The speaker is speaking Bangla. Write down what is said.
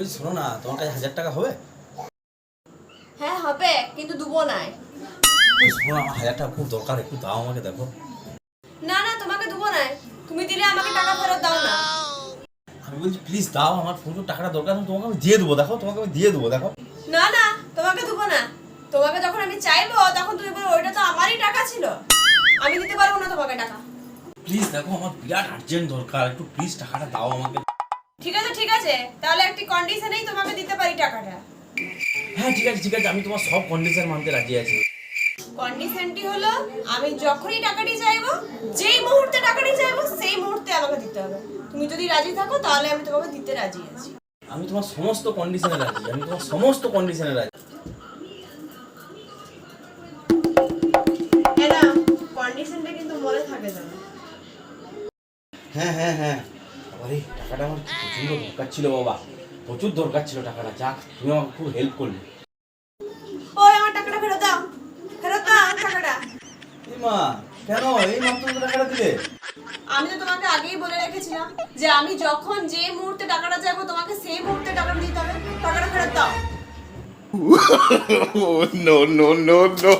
বলছি শোনো না, তোমার কাছে 1000 টাকা হবে? হ্যাঁ হবে, কিন্তু দুবো নাই। শোনো, আমার 1000 টাকা খুব দরকার, একটু দাও আমাকে। দেখো না না, তোমাকে দুবো নাই। তুমি দিলে আমাকে টাকা ফেরত দাও না। আমি বলছি প্লিজ দাও, আমার প্রচুর টাকাটা দরকার, তোমাকে আমি দিয়ে দেবো। দেখো তোমাকে আমি দিয়ে দেবো। দেখো না না, তোমাকে দুবো না। তোমাকে যখন আমি চাইবো তখন তুমি বলো ওইটা তো আমারই টাকা ছিল, আমি দিতে পারবো না তোমাকে টাকা। প্লিজ দেখো, আমার বিরাট আর্জেন্ট দরকার, একটু প্লিজ টাকাটা দাও আমাকে। ঠিক আছে, তাহলে একটি কন্ডিশনেই তোমাকে দিতে পারি টাকাটা। হ্যাঁ ঠিক আছে ঠিক আছে, আমি তোমার সব কন্ডিশন মানতে রাজি আছি। কন্ডিশনটি হলো, আমি যখনই টাকাটি চাইবো, যেই মুহূর্তে টাকাটি চাইবো সেই মুহূর্তে আমাকে দিতে হবে। তুমি যদি রাজি থাকো তাহলে আমি তোমাকে দিতে রাজি আছি। আমি তোমার সমস্ত কন্ডিশনে রাজি, আমি তোমার সমস্ত কন্ডিশনে রাজি। এরা কন্ডিশনটা কিন্তু মনে থাকে জানো। হ্যাঁ হ্যাঁ হ্যাঁ, আরে টাকাটা আমার প্রচন্ড দরকার ছিল বাবা, প্রচুর দরকার ছিল টাকাটা। যাক, তুমি আমাকে খুব হেল্প করলে। ওই আমার টাকাটা ফেরত দাও, ফেরত দাও টাকাটা। এই মা, কেন এই মাত্র তো টাকাটা দিলে? আমি তো তোমাকে আগেই বলে রেখেছিলাম যে আমি যখন যে মুহূর্তে টাকাটা চাইবো তোমাকে সেই মুহূর্তে টাকাটা দিতে হবে। টাকাটা ফেরত দাও। No, no, no, no.